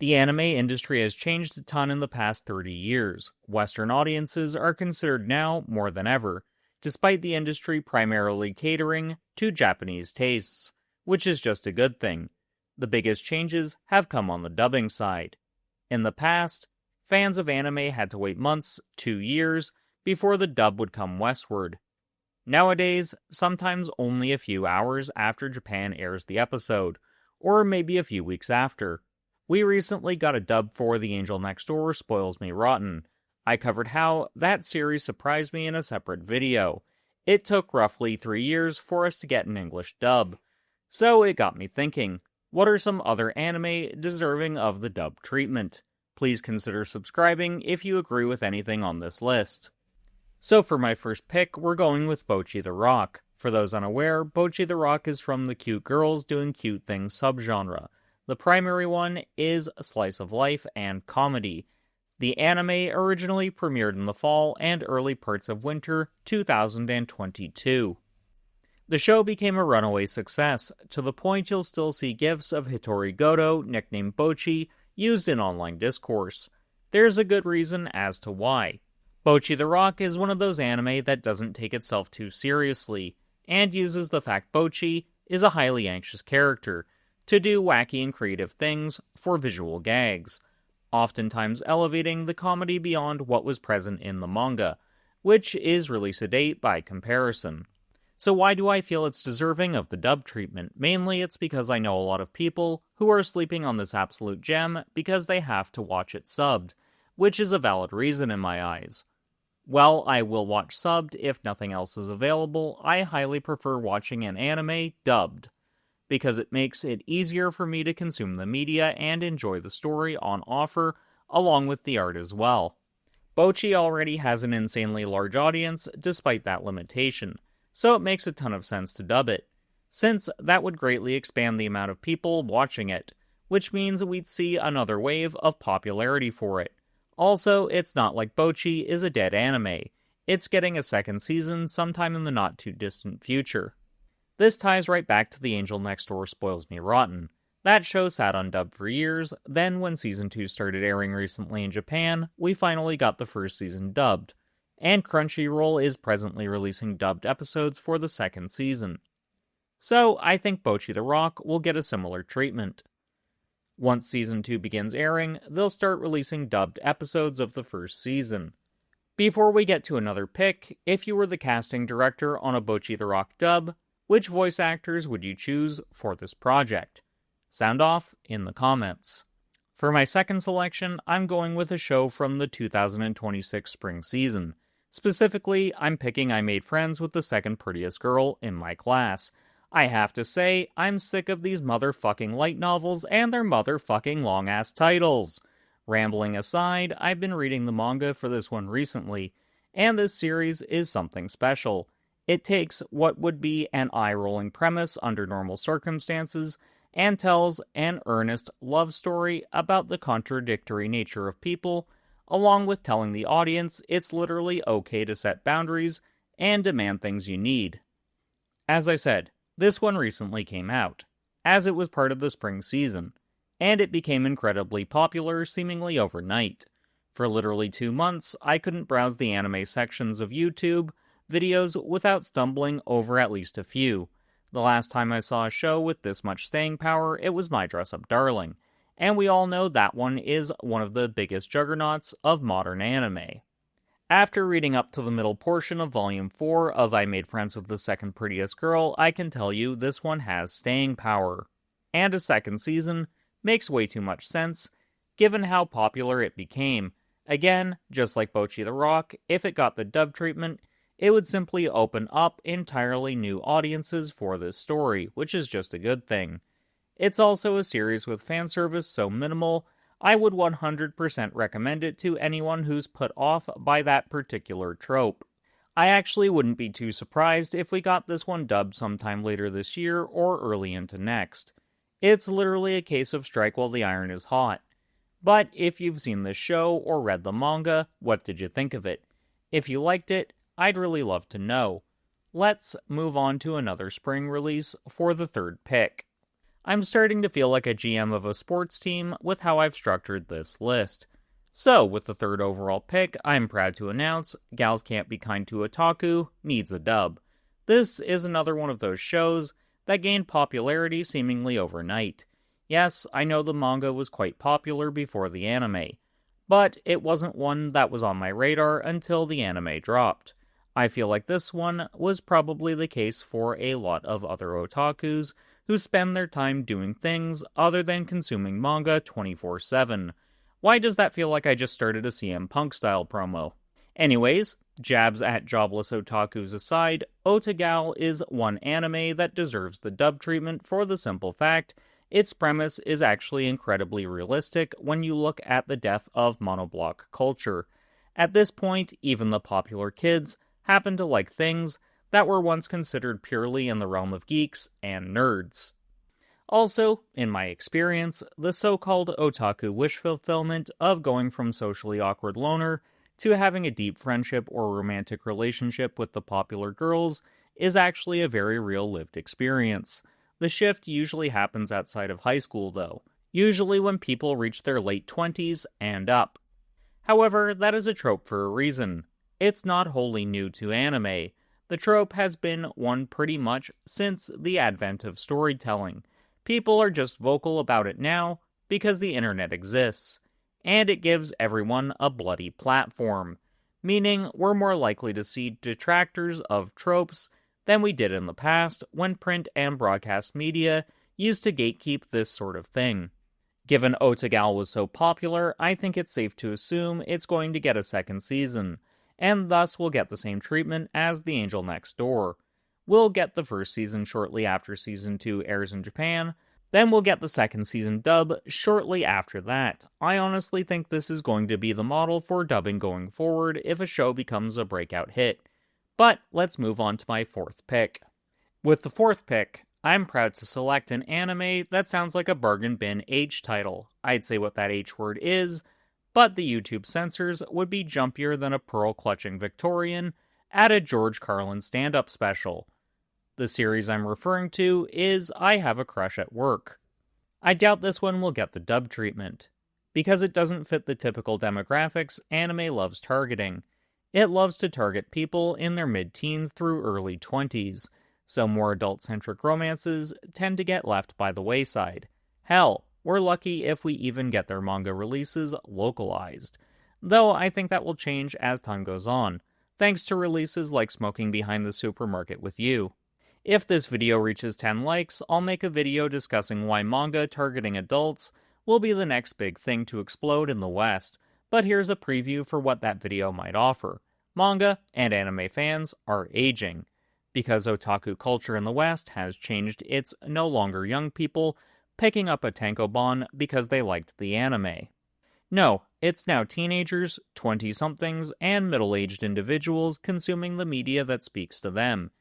The anime industry has changed a ton in the past 30 years. Western audiences are considered now more than ever, despite the industry primarily catering to Japanese tastes, which is just a good thing. The biggest changes have come on the dubbing side. In the past, fans of anime had to wait months, 2 years, before the dub would come westward. Nowadays, sometimes only a few hours after Japan airs the episode, or maybe a few weeks after. We recently got a dub for The Angel Next Door Spoils Me Rotten. I covered how that series surprised me in a separate video. It took roughly 3 years for us to get an English dub. So it got me thinking, what are some other anime deserving of the dub treatment? Please consider subscribing if you agree with anything on this list. So for my first pick, we're going with Bocchi the Rock. For those unaware, Bocchi the Rock is from the cute girls doing cute things subgenre. The primary one is slice of life and comedy. The anime originally premiered in the fall and early parts of winter 2022. The show became a runaway success, to the point you'll still see gifs of Hitori Goto, nicknamed Bocchi, used in online discourse. There's a good reason as to why. Bocchi the Rock is one of those anime that doesn't take itself too seriously, and uses the fact Bocchi is a highly anxious character to do wacky and creative things for visual gags, oftentimes elevating the comedy beyond what was present in the manga, which is really sedate by comparison. So why do I feel it's deserving of the dub treatment? Mainly it's because I know a lot of people who are sleeping on this absolute gem because they have to watch it subbed, which is a valid reason in my eyes. While I will watch subbed if nothing else is available, I highly prefer watching an anime dubbed, because it makes it easier for me to consume the media and enjoy the story on offer, along with the art as well. Bocchi already has an insanely large audience despite that limitation, so it makes a ton of sense to dub it, since that would greatly expand the amount of people watching it, which means we'd see another wave of popularity for it. Also, it's not like Bocchi is a dead anime. It's getting a second season sometime in the not-too-distant future. This ties right back to The Angel Next Door Spoils Me Rotten. That show sat undubbed for years, then when Season 2 started airing recently in Japan, we finally got the first season dubbed, and Crunchyroll is presently releasing dubbed episodes for the second season. So, I think Bocchi the Rock will get a similar treatment. Once Season 2 begins airing, they'll start releasing dubbed episodes of the first season. Before we get to another pick, if you were the casting director on a Bocchi the Rock dub, which voice actors would you choose for this project? Sound off in the comments. For my second selection, I'm going with a show from the 2026 spring season. Specifically, I'm picking I Made Friends with the second prettiest girl in my class. I have to say, I'm sick of these motherfucking light novels and their motherfucking long-ass titles. Rambling aside, I've been reading the manga for this one recently, and this series is something special. It takes what would be an eye-rolling premise under normal circumstances and tells an earnest love story about the contradictory nature of people, along with telling the audience it's literally okay to set boundaries and demand things you need. As I said, this one recently came out, as it was part of the spring season, and it became incredibly popular seemingly overnight. For literally 2 months, I couldn't browse the anime sections of YouTube videos without stumbling over at least a few. The last time I saw a show with this much staying power, it was My Dress-Up Darling, and we all know that one is one of the biggest juggernauts of modern anime. After reading up to the middle portion of Volume 4 of I Made Friends with the Second Prettiest Girl, I can tell you this one has staying power. And a second season makes way too much sense, given how popular it became. Again, just like Bocchi the Rock, if it got the dub treatment, it would simply open up entirely new audiences for this story, which is just a good thing. It's also a series with fan service so minimal, I would 100% recommend it to anyone who's put off by that particular trope. I actually wouldn't be too surprised if we got this one dubbed sometime later this year or early into next. It's literally a case of strike while the iron is hot. But if you've seen this show or read the manga, what did you think of it? If you liked it, I'd really love to know. Let's move on to another spring release for the third pick. I'm starting to feel like a GM of a sports team with how I've structured this list. So, with the third overall pick, I'm proud to announce Gals Can't Be Kind to Otaku needs a dub. This is another one of those shows that gained popularity seemingly overnight. Yes, I know the manga was quite popular before the anime, but it wasn't one that was on my radar until the anime dropped. I feel like this one was probably the case for a lot of other otakus who spend their time doing things other than consuming manga 24/7. Why does that feel like I just started a CM Punk style promo? Anyways, jabs at jobless otakus aside, Otagal is one anime that deserves the dub treatment for the simple fact its premise is actually incredibly realistic when you look at the death of monoblock culture. At this point, even the popular kids happen to like things that were once considered purely in the realm of geeks and nerds. Also, in my experience, the so-called otaku wish fulfillment of going from socially awkward loner to having a deep friendship or romantic relationship with the popular girls is actually a very real lived experience. The shift usually happens outside of high school, though, usually when people reach their late 20s and up. However, that is a trope for a reason. It's not wholly new to anime. The trope has been one pretty much since the advent of storytelling. People are just vocal about it now because the internet exists, and it gives everyone a bloody platform, meaning we're more likely to see detractors of tropes than we did in the past when print and broadcast media used to gatekeep this sort of thing. Given Otagal was so popular, I think it's safe to assume it's going to get a second season, and thus will get the same treatment as The Angel Next Door. We'll get the first season shortly after Season 2 airs in Japan, then we'll get the second season dub shortly after that. I honestly think this is going to be the model for dubbing going forward if a show becomes a breakout hit. But let's move on to my fourth pick. With the fourth pick, I'm proud to select an anime that sounds like a bargain bin H title. I'd say what that H word is, but the YouTube censors would be jumpier than a pearl-clutching Victorian at a George Carlin stand-up special. The series I'm referring to is I Have a Crush at Work. I doubt this one will get the dub treatment, because it doesn't fit the typical demographics anime loves targeting. It loves to target people in their mid-teens through early 20s, so more adult-centric romances tend to get left by the wayside. Hell, we're lucky if we even get their manga releases localized, though I think that will change as time goes on, thanks to releases like Smoking Behind the Supermarket with You. If this video reaches 10 likes, I'll make a video discussing why manga targeting adults will be the next big thing to explode in the West, but here's a preview for what that video might offer. Manga and anime fans are aging. Because otaku culture in the West has changed, it's no longer young people picking up a tankobon because they liked the anime. No, it's now teenagers, 20-somethings, and middle-aged individuals consuming the media that speaks to them.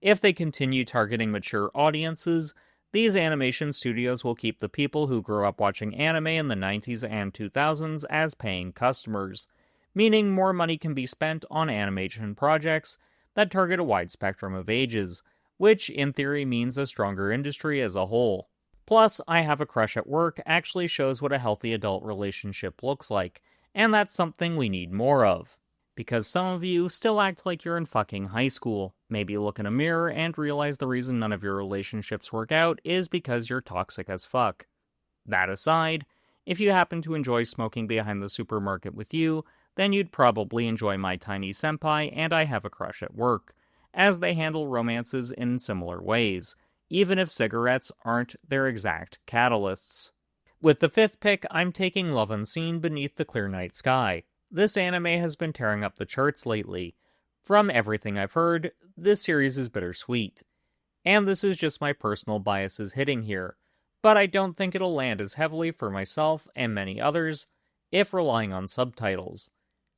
If they continue targeting mature audiences, these animation studios will keep the people who grew up watching anime in the 90s and 2000s as paying customers, meaning more money can be spent on animation projects that target a wide spectrum of ages, which in theory means a stronger industry as a whole. Plus, I Have a Crush at Work actually shows what a healthy adult relationship looks like, and that's something we need more of. Because some of you still act like you're in fucking high school. Maybe look in a mirror and realize the reason none of your relationships work out is because you're toxic as fuck. That aside, if you happen to enjoy Smoking Behind the Supermarket with You, then you'd probably enjoy My Tiny Senpai and I Have a Crush at Work, as they handle romances in similar ways, even if cigarettes aren't their exact catalysts. With the fifth pick, I'm taking Love Unseen Beneath the Clear Night Sky. This anime has been tearing up the charts lately. From everything I've heard, this series is bittersweet. And this is just my personal biases hitting here, but I don't think it'll land as heavily for myself and many others if relying on subtitles.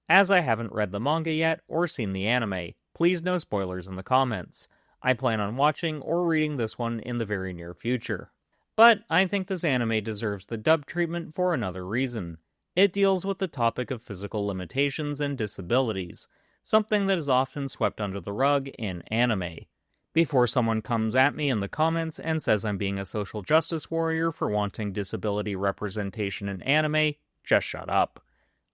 As I haven't read the manga yet or seen the anime, please no spoilers in the comments. I plan on watching or reading this one in the very near future. But I think this anime deserves the dub treatment for another reason. It deals with the topic of physical limitations and disabilities, something that is often swept under the rug in anime. Before someone comes at me in the comments and says I'm being a social justice warrior for wanting disability representation in anime, just shut up.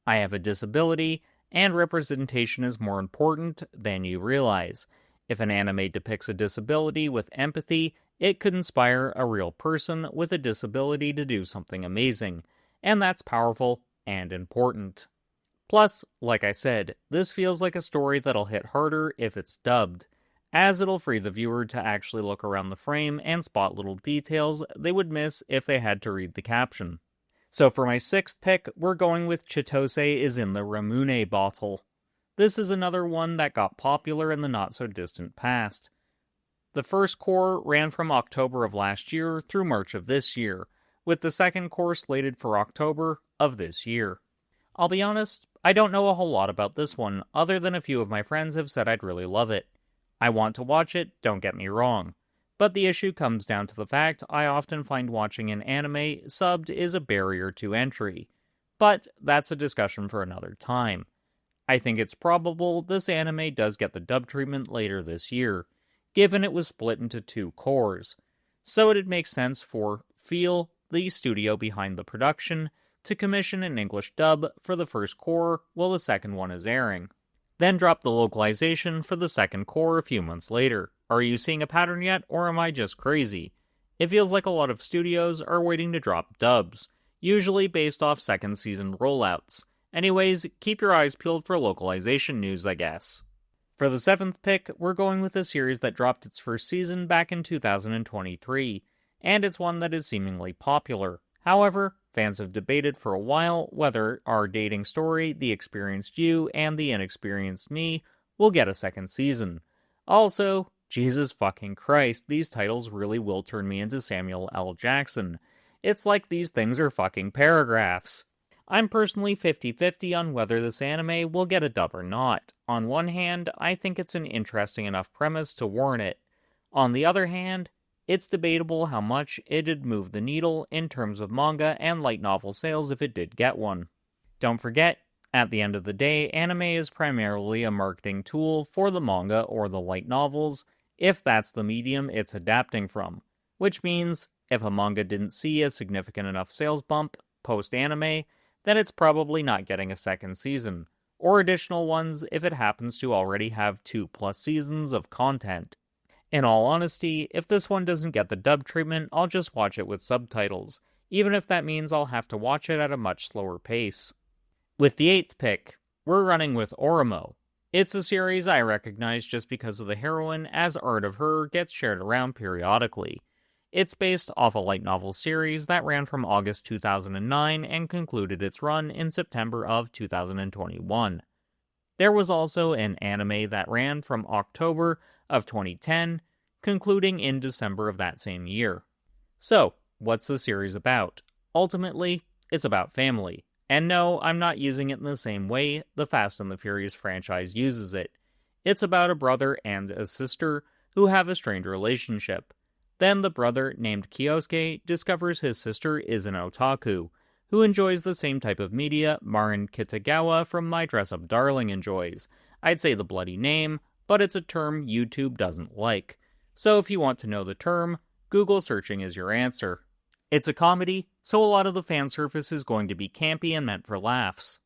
I have a disability, and representation is more important than you realize. If an anime depicts a disability with empathy, it could inspire a real person with a disability to do something amazing, and that's powerful and important. Plus, like I said, this feels like a story that'll hit harder if it's dubbed, as it'll free the viewer to actually look around the frame and spot little details they would miss if they had to read the caption. So for my sixth pick, we're going with Chitose is in the Ramune bottle. This is another one that got popular in the not-so-distant past. The first cour ran from October of last year through March of this year, with the second cour slated for October of this year. I'll be honest, I don't know a whole lot about this one, other than a few of my friends have said I'd really love it. I want to watch it, don't get me wrong. But the issue comes down to the fact I often find watching an anime subbed is a barrier to entry. But that's a discussion for another time. I think it's probable this anime does get the dub treatment later this year, given it was split into two cours. So it'd make sense for Feel, the studio behind the production, to commission an English dub for the first cour while the second one is airing. Then drop the localization for the second cour a few months later. Are you seeing a pattern yet, or am I just crazy? It feels like a lot of studios are waiting to drop dubs, usually based off second season rollouts. Anyways, keep your eyes peeled for localization news, I guess. For the seventh pick, we're going with a series that dropped its first season back in 2023, and it's one that is seemingly popular. However, fans have debated for a while whether our dating story, The Experienced You and The Inexperienced Me, will get a second season. Also, Jesus fucking Christ, these titles really will turn me into Samuel L. Jackson. It's like these things are fucking paragraphs. I'm personally 50-50 on whether this anime will get a dub or not. On one hand, I think it's an interesting enough premise to warrant it. On the other hand, it's debatable how much it'd move the needle in terms of manga and light novel sales if it did get one. Don't forget, at the end of the day, anime is primarily a marketing tool for the manga or the light novels, if that's the medium it's adapting from. Which means, if a manga didn't see a significant enough sales bump post-anime, then it's probably not getting a second season, or additional ones if it happens to already have 2+ seasons of content. In all honesty, if this one doesn't get the dub treatment, I'll just watch it with subtitles, even if that means I'll have to watch it at a much slower pace. With the eighth pick, we're running with Oreimo. It's a series I recognize just because of the heroine, as art of her gets shared around periodically. It's based off a light novel series that ran from August 2009 and concluded its run in September of 2021. There was also an anime that ran from October of 2010, concluding in December of that same year. So, what's the series about? Ultimately, it's about family. And no, I'm not using it in the same way the Fast and the Furious franchise uses it. It's about a brother and a sister who have a strained relationship. Then the brother, named Kyosuke, discovers his sister is an otaku, who enjoys the same type of media Marin Kitagawa from My Dress Up Darling enjoys. I'd say the bloody name, but it's a term YouTube doesn't like. So if you want to know the term, Google searching is your answer. It's a comedy, so a lot of the fan service is going to be campy and meant for laughs.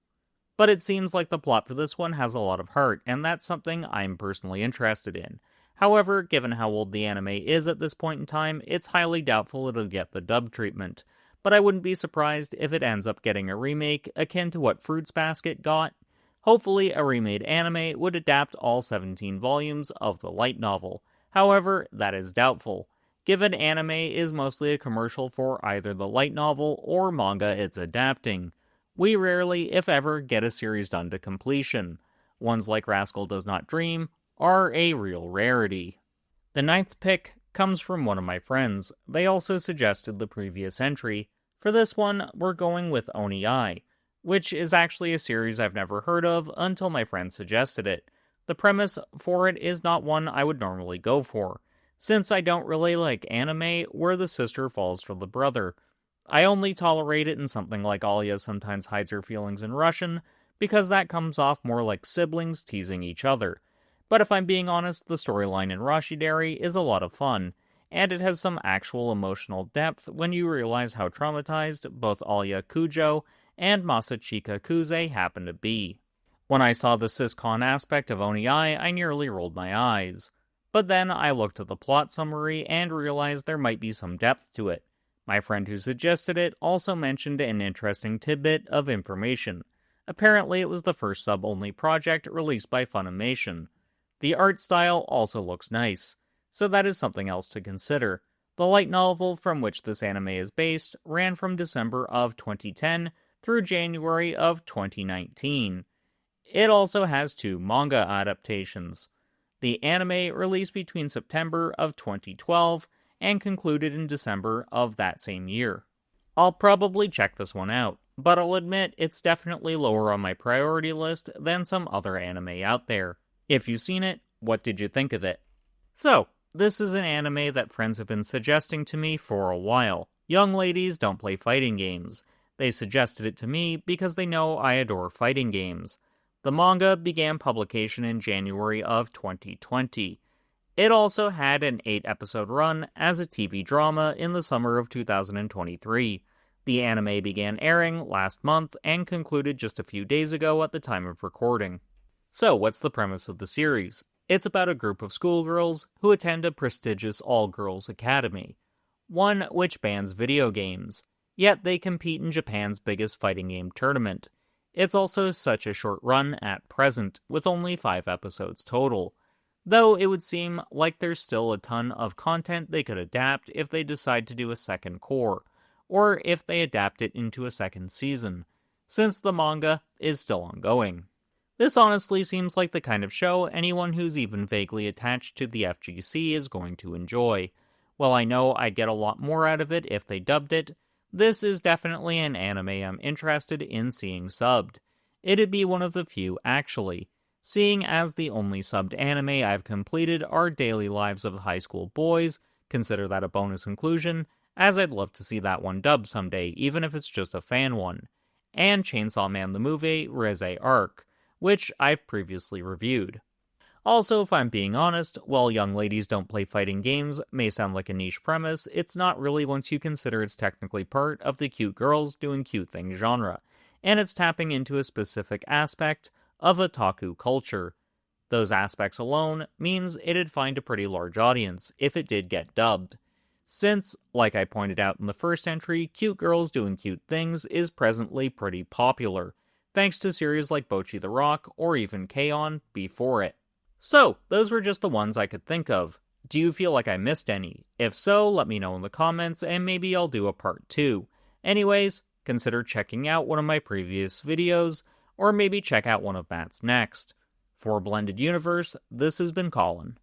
But it seems like the plot for this one has a lot of heart, and that's something I'm personally interested in. However, given how old the anime is at this point in time, it's highly doubtful it'll get the dub treatment. But I wouldn't be surprised if it ends up getting a remake akin to what Fruits Basket got. Hopefully, a remade anime would adapt all 17 volumes of the light novel. However, that is doubtful, given anime is mostly a commercial for either the light novel or manga it's adapting. We rarely, if ever, get a series done to completion. Ones like Rascal Does Not Dream are a real rarity. The ninth pick comes from one of my friends. They also suggested the previous entry. For this one, we're going with OniAi, which is actually a series I've never heard of until my friend suggested it. The premise for it is not one I would normally go for, since I don't really like anime where the sister falls for the brother. I only tolerate it in something like Alya Sometimes Hides Her Feelings in Russian, because that comes off more like siblings teasing each other. But if I'm being honest, the storyline in Rashidari is a lot of fun, and it has some actual emotional depth when you realize how traumatized both Alya Kujo and Masachika Kuze happen to be. When I saw the syscon aspect of OniAi, I nearly rolled my eyes. But then I looked at the plot summary and realized there might be some depth to it. My friend who suggested it also mentioned an interesting tidbit of information. Apparently it was the first sub-only project released by Funimation. The art style also looks nice, so that is something else to consider. The light novel from which this anime is based ran from December of 2010 through January of 2019. It also has 2 manga adaptations. The anime released between September of 2012 and concluded in December of that same year. I'll probably check this one out, but I'll admit it's definitely lower on my priority list than some other anime out there. If you've seen it, what did you think of it? So, this is an anime that friends have been suggesting to me for a while. Young ladies don't play fighting games. They suggested it to me because they know I adore fighting games. The manga began publication in January of 2020. It also had an 8-episode run as a TV drama in the summer of 2023. The anime began airing last month and concluded just a few days ago at the time of recording. So, what's the premise of the series? It's about a group of schoolgirls who attend a prestigious all-girls academy, one which bans video games, yet they compete in Japan's biggest fighting game tournament. It's also such a short run at present, with only 5 episodes total, though it would seem like there's still a ton of content they could adapt if they decide to do a second core, or if they adapt it into a second season, since the manga is still ongoing. This honestly seems like the kind of show anyone who's even vaguely attached to the FGC is going to enjoy. While I know I'd get a lot more out of it if they dubbed it, this is definitely an anime I'm interested in seeing subbed. It'd be one of the few, actually, seeing as the only subbed anime I've completed are Daily Lives of High School Boys, consider that a bonus inclusion, as I'd love to see that one dubbed someday, even if it's just a fan one, and Chainsaw Man the Movie Rise Arc, which I've previously reviewed. Also, if I'm being honest, while young ladies don't play fighting games may sound like a niche premise, it's not really once you consider it's technically part of the cute girls doing cute things genre, and it's tapping into a specific aspect of otaku culture. Those aspects alone means it'd find a pretty large audience if it did get dubbed. Since, like I pointed out in the first entry, cute girls doing cute things is presently pretty popular, thanks to series like Bocchi the Rock or even K-On! Before it. So, those were just the ones I could think of. Do you feel like I missed any? If so, let me know in the comments and maybe I'll do a part 2. Anyways, consider checking out one of my previous videos, or maybe check out one of Matt's next. For Blended Universe, this has been Colin.